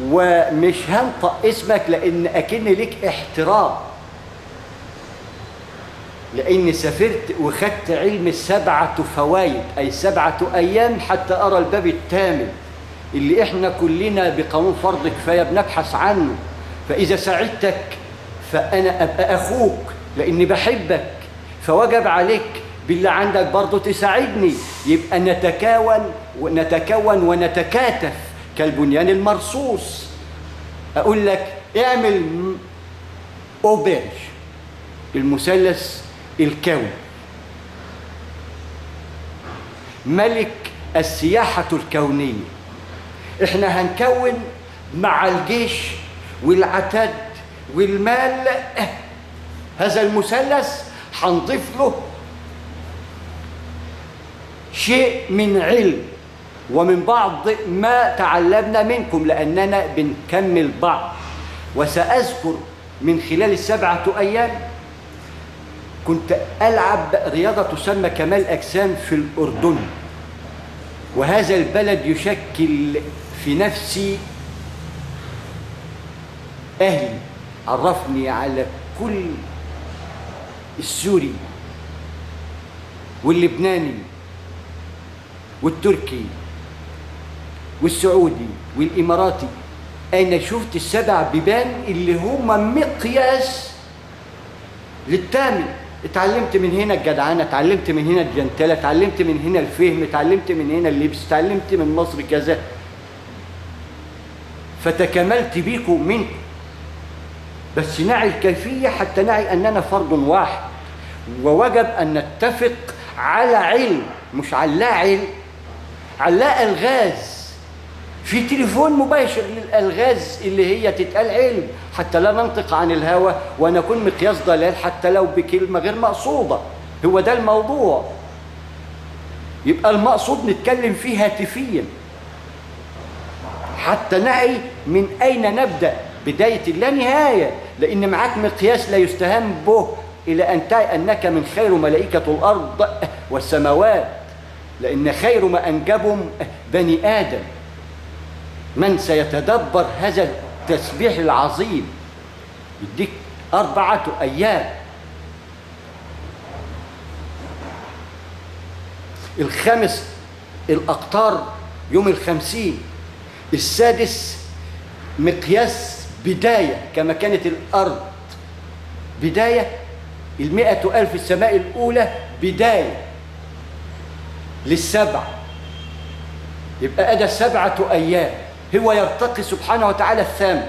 ومش هنطق اسمك لأن أكن لك احترام، لأني سافرت وخدت علم السبعة فوائد، أي 7 أيام حتى أرى الباب الثامن اللي إحنا كلنا بقانون فرض كفاية بنبحث عنه. فإذا ساعدتك فأنا أبقى أخوك لأني بحبك، فوجب عليك بالله عندك برضو تساعدني، يبقى نتكون ونتكاتف كالبنيان المرصوص. أقول لك اعمل أوبرج، المثلث الكوني، ملك السياحة الكونية. احنا هنكون مع الجيش والعتاد والمال هذا المثلث، هنضيف له شيء من علم ومن بعض ما تعلمنا منكم لأننا بنكمل بعض. وسأذكر من خلال ال7 أيام كنت ألعب رياضة تسمى كمال أجسام في الأردن، وهذا البلد يشكل في نفسي أهلي، عرفني على كل السوري واللبناني والتركي والسعودي والإماراتي. أنا شفت ال7 بيبان اللي هم مقياس للتامل. اتعلمت من هنا الجدعنة، اتعلمت من هنا الجنتلة، اتعلمت من هنا الفهم، اتعلمت من هنا اللبس، اتعلمت من مصر كذا، فتكملت بيكم منكم. بس نعي الكيفية حتى نعي أننا فرد واحد، ووجب أن نتفق على علم، مش على لا علم، على لا ألغاز. في تليفون مباشر للألغاز اللي هي تتقال علم، حتى لا ننطق عن الهوى ونكون مقياس ضلال حتى لو بكلمة غير مقصودة. هو ده الموضوع، يبقى المقصود نتكلم فيه هاتفيا حتى نعي من أين نبدأ، بداية اللا نهاية، لأن معاك مقياس لا يستهان به إلى أن تعي أنك من خير ملائكة الأرض والسماوات، لأن خير ما أنجبهم بني آدم. من سيتدبر هذا التسبيح العظيم يديك 4 أيام. الخامس الأقطار يوم 50. السادس مقياس بداية، كما كانت الأرض بداية 100,000 السماء الأولى بداية لل7، يبقى أدى 7 أيام. هو يرتقي سبحانه وتعالى الثامن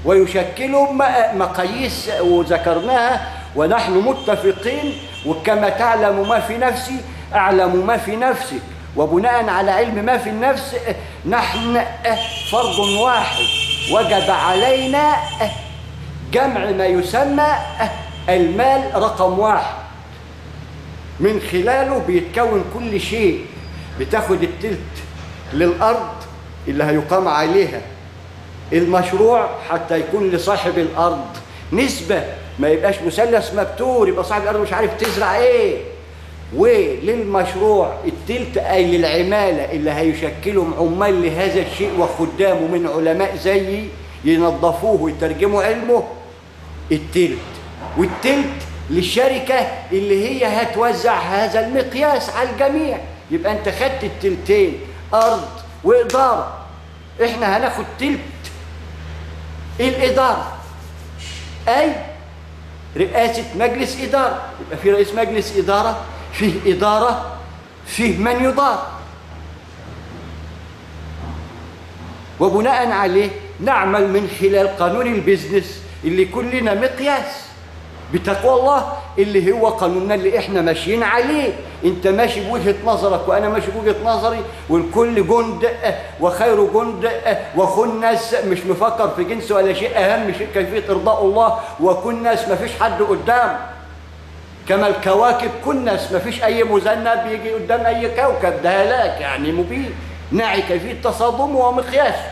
ويشكلهم مقاييس وذكرناها، ونحن متفقين. وكما تعلم ما في نفسي أعلم ما في نفسك، وبناء على علم ما في النفس نحن فرد واحد، وجب علينا جمع ما يسمى المال رقم 1، من خلاله بيتكون كل شيء. بتاخد التلت للأرض اللي هيقام عليها المشروع حتى يكون لصاحب الأرض نسبة، ما يبقاش مثلث مبتور يبقى صاحب الأرض مش عارف تزرع إيه. وللمشروع التلت أي للعمالة اللي هيشكلهم عمال لهذا الشيء وخدامه من علماء زيي ينظفوه ويترجموا علمه التلت. والتلت للشركة اللي هي هتوزع هذا المقياس على الجميع. يبقى أنت خدت التلتين أرض وإدارة، إحنا هناخد تلت الإدارة، أي رئاسة مجلس إدارة. يبقى في رئيس مجلس إدارة، فيه إدارة، فيه من يدار، وبناء عليه نعمل من خلال قانون البيزنس اللي كلنا مقياس بتقوى الله، اللي هو قانوننا اللي احنا ماشيين عليه. انت ماشي بوجهة نظرك وانا ماشي بوجهة نظري، والكل جند وخير جند وخنس، مش مفكر في جنس ولا شيء، اهم شيء كيفية ارضاء الله. وكنس مفيش حد قدام، كما الكواكب كنس مفيش اي مذنب يجي قدام اي كوكب، ده هلاك يعني مبين. نعي كيفية تصادمه ومقياسه.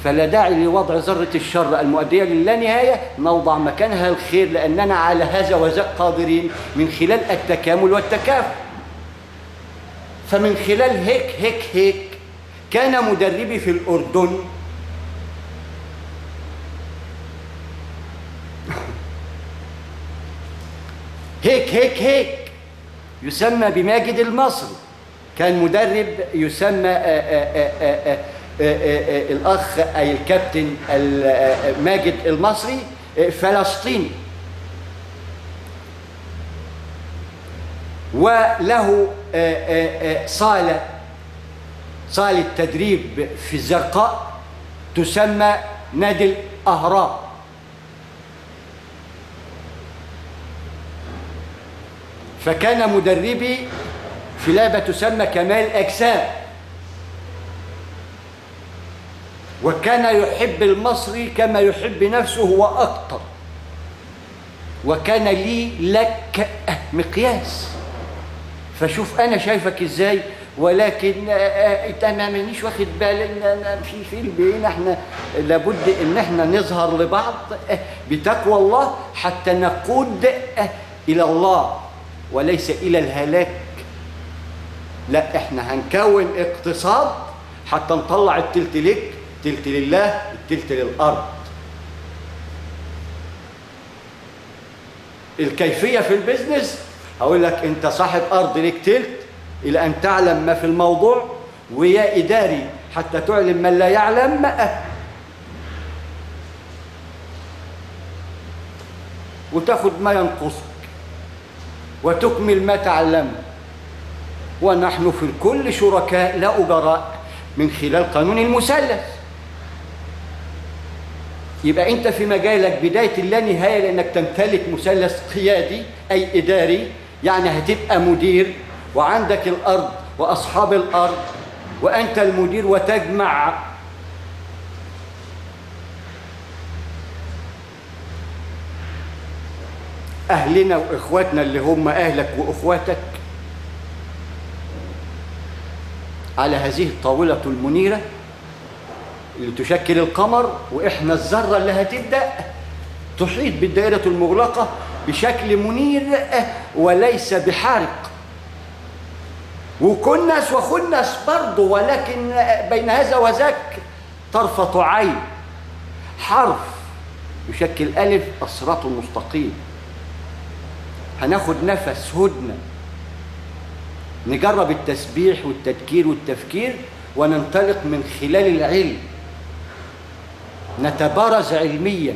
فلا داعي لوضع ذرة الشر المؤدية للا نهاية، نوضع مكانها الخير، لأننا على هذا وذاك قادرين من خلال التكامل والتكافؤ. فمن خلال هيك كان مدربي في الأردن هيك يسمى بماجد المصري، كان مدرب يسمى الأخ أي الكابتن ماجد المصري فلسطيني، وله صالة تدريب في الزرقاء تسمى نادي الأهرام. فكان مدربي في لعبة تسمى كمال أجسام، وكان يحب المصري كما يحب نفسه وأكثر، وكان لي لك مقياس. فشوف أنا شايفك إزاي، ولكن أنت ما مانيش واخد بالي إن في البين إحنا لابد إن إحنا نظهر لبعض بتقوى الله حتى نقود إلى الله وليس إلى الهلاك. لا، إحنا هنكون اقتصاد حتى نطلع التلت لك، التلت لله، التلت للأرض. الكيفية في البيزنس هقول لك أنت صاحب أرض لك تلت إلى أن تعلم ما في الموضوع، ويا إداري حتى تعلم من لا يعلم، وتأخذ ما ينقصك وتكمل ما تعلمت. ونحن في الكل شركاء لا أجراء من خلال قانون المثلث. يبقى أنت في مجالك بداية اللا نهاية، لأنك تمتلك مثلث قيادي أي إداري، يعني هتبقى مدير وعندك الأرض وأصحاب الأرض وأنت المدير، وتجمع أهلنا وإخواتنا اللي هم أهلك وإخواتك على هذه الطاولة المنيرة اللي تشكل القمر، وإحنا الذرة اللي هتبدأ تحيط بالدائرة المغلقة بشكل منير وليس بحارق. وكنس وخنس برضه، ولكن بين هذا وذاك طرفة عين، حرف يشكل ألف الصراط المستقيم. هناخد نفس هدنة نجرب التسبيح والتذكير والتفكير، وننطلق من خلال العلم، نتبارز علميا.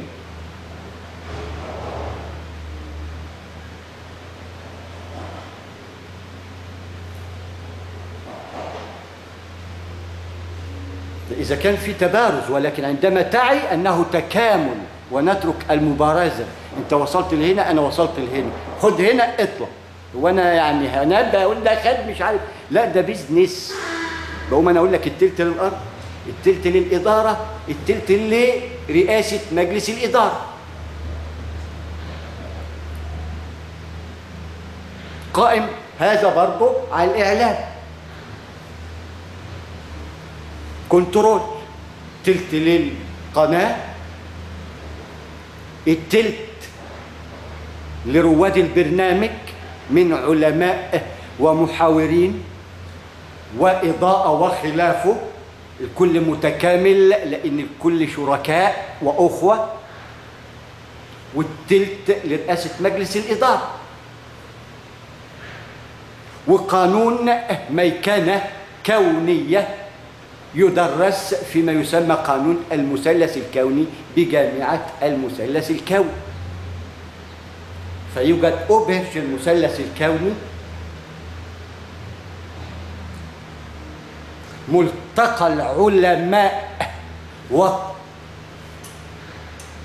إذا كان في تبارز، ولكن عندما تعي أنه تكامل ونترك المبارزة. أنت وصلت لهنا، أنا وصلت لهنا، خد هنا اطلع، وأنا يعني هنبقى أقول لك خد مش عارف، لا ده بيزنس. بقوم أنا أقول لك التلت للأرض، التلت للإدارة، التلت لرئاسة مجلس الإدارة. قائم هذا برضه على الإعلام. كنترول، تلت للقناة، التلت لرواد البرنامج من علماء ومحاورين وإضاءة وخلافه، الكل متكامل لأن الكل شركاء وأخوة. والتلت لرئاسة مجلس الإدارة. وقانون ميكنة كونية يدرس فيما يسمى قانون المثلث الكوني بجامعة المثلث الكوني. فيوجد أوبرج المثلث الكوني، ملتقى العلماء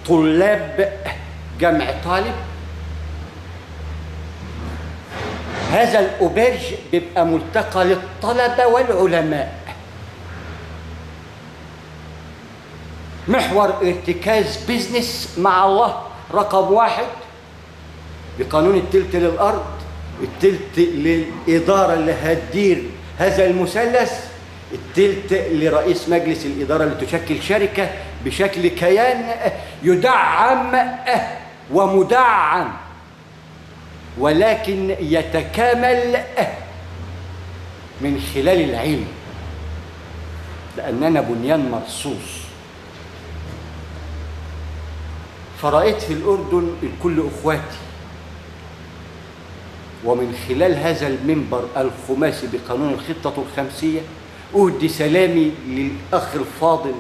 وطلاب جمع طالب. هذا الأوبرج بيبقى ملتقى للطلبة والعلماء، محور ارتكاز بيزنس مع الله رقم 1 بقانون التلت للأرض، التلت للإدارة اللي هتدير هذا المثلث، التلت لرئيس مجلس الإدارة اللي تشكل شركة بشكل كيان يدعم ومدعم، ولكن يتكامل من خلال العلم، لأننا بنيان مرصوص. فرأيت في الأردن الكل أخواتي، ومن خلال هذا المنبر الخماسي بقانون الخطة الخمسية أهدي سلامي للأخ الفاضل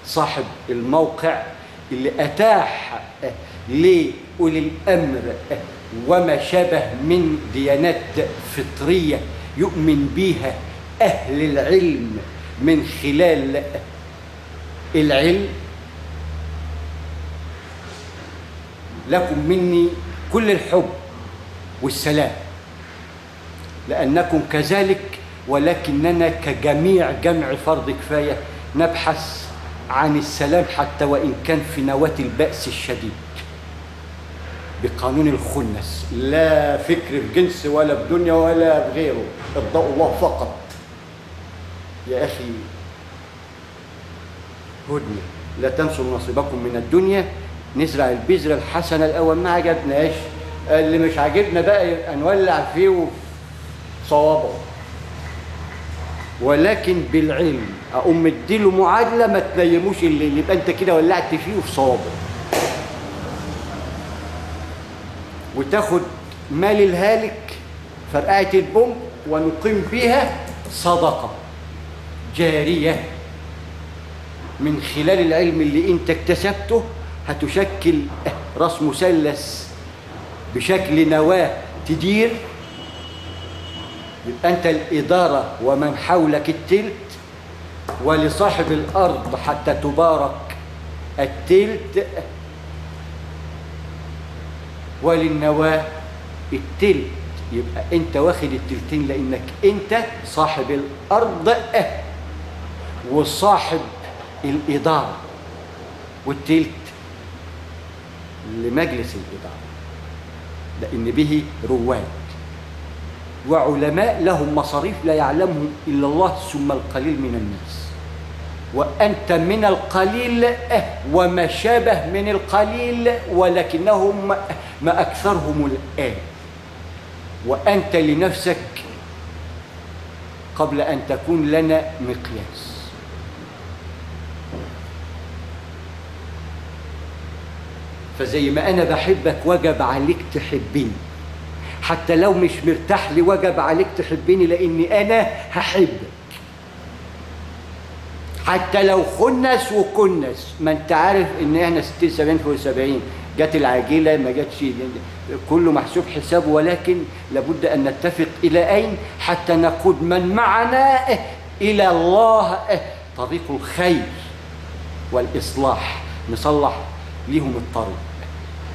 صاحب الموقع اللي أتاح لأولي الأمر وما شابه من ديانات فطرية يؤمن بها أهل العلم من خلال العلم. لكم مني كل الحب والسلام، لأنكم كذلك، ولكننا كجميع جمع فرض كفاية نبحث عن السلام حتى وإن كان في نواة البأس الشديد بقانون الخنس. لا فكر في جنس ولا بدنيا ولا بغيره، ارضاء الله فقط. يا أخي هدنة، لا تنسوا نصيبكم من الدنيا. نزرع البذرة الحسنة الأول، ما عجبناش اللي مش عاجبنا بقى نولع فيه صوابه، ولكن بالعلم اقوم مديله معادله ما تنيموش اللي يبقى انت كده ولعت فيه في صوابه، وتاخد مال الهالك فرقعه البوم ونقيم بها صدقه جاريه من خلال العلم اللي انت اكتسبته. هتشكل راس مثلث بشكل نواه تدير، يبقى أنت الإدارة ومن حولك التلت، ولصاحب الأرض حتى تبارك التلت، وللنواة التلت. يبقى أنت واخد التلتين لأنك أنت صاحب الأرض وصاحب الإدارة، والتلت لمجلس الإدارة لأن به رواد وعلماء لهم مصاريف لا يعلمهم إلا الله ثم القليل من الناس، وأنت من القليل وما شابه من القليل، ولكنهم ما أكثرهم الآن. وأنت لنفسك قبل أن تكون لنا مقياس. فزي ما أنا بحبك وجب عليك تحبني، حتى لو مش مرتاح لي وجب عليك تحبني، لأني أنا هحبك حتى لو خنس وكنس. ما أنت عارف إن إحنا 60 70 فوق 70 جت العاجلة ما جاتش، كله محسوب حسابه، ولكن لابد أن نتفق إلى أين حتى نقود من معنا إلى الله طريق الخير والإصلاح، نصلح ليهم الطريق.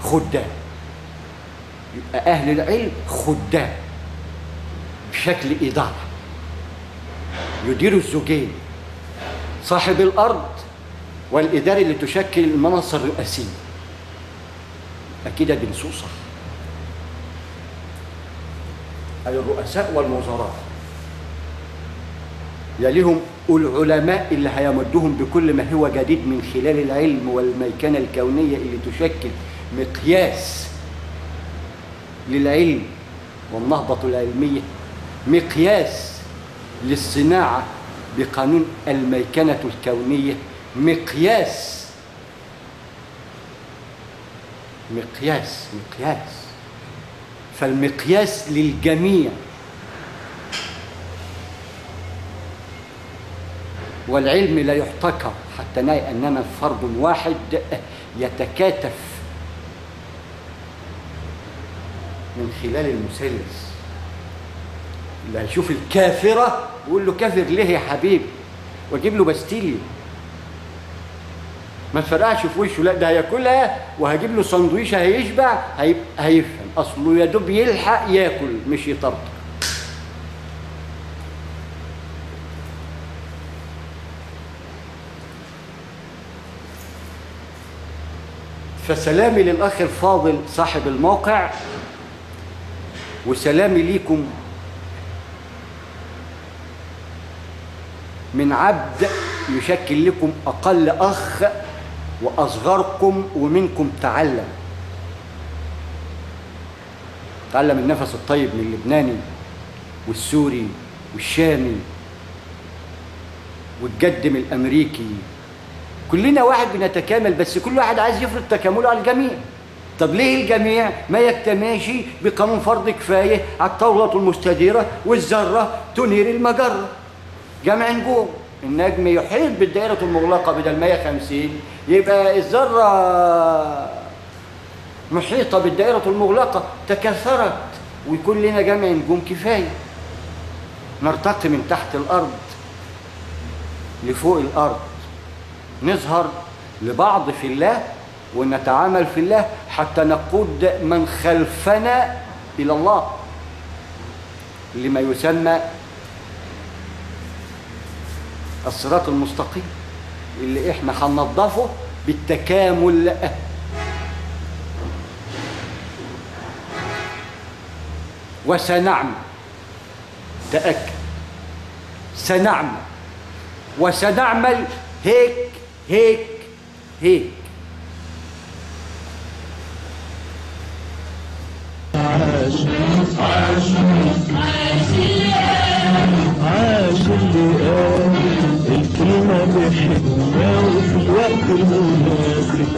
خدام، يبقى أهل العلم خدام بشكل إدارة يديروا الزوجين، صاحب الأرض والإدارة اللي تشكل المنصة الرئاسية. أكيد بنسوق صح، أي الرؤساء والوزراء يليهم العلماء اللي هيمدهم بكل ما هو جديد من خلال العلم والميكنة الكونية اللي تشكل مقياس للعلم والنهضة العلمية، مقياس للصناعة بقانون الميكنة الكونية، مقياس مقياس مقياس فالمقياس للجميع. والعلم لا يحتكر حتى نلاقي أننا فرد واحد يتكاتف من خلال المثلث. اللي هيشوف الكافرة يقول له كافر ليه يا حبيبي، واجيب له باستيليو ما تفرقعش في وشه، لا ده هياكلها، وهجيب له سندويشه هيشبع، هيفهم اصله يا دوب يلحق ياكل مش يطرطق. فسلامي للأخ الفاضل صاحب الموقع، وسلامي ليكم من عبد يشكل لكم أقل أخ وأصغركم، ومنكم تعلم النفس الطيب من اللبناني والسوري والشامي والجدم الأمريكي، كلنا واحد بنتكامل، بس كل واحد عايز يفرض تكامله على الجميع. طب ليه الجميع ما يجتمعش بقانون فرض كفاية على الطاولة المستديرة والذرة تنير المجرة؟ جمع نجوم، النجم يحيط بالدائرة المغلقة بدل 150، يبقى الذرة محيطة بالدائرة المغلقة تكاثرت، ويكون لنا جمع نجوم كفاية. نرتقي من تحت الأرض لفوق الأرض، نظهر لبعض في الله ونتعامل في الله حتى نقود من خلفنا إلى الله، لما يسمى الصراط المستقيم، اللي احنا هننظفه بالتكامل. وسنعمل، تأكد، سنعمل وسنعمل هيك هيك هيك. عاش اللي قال الكلمة بحكمة وفي الوقت المناسب.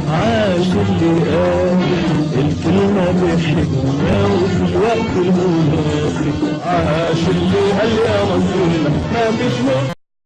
عاش اللي قال الكلمة بحكمة وفي الوقت المناسب. عاش اللي قال يا مصر ما فيش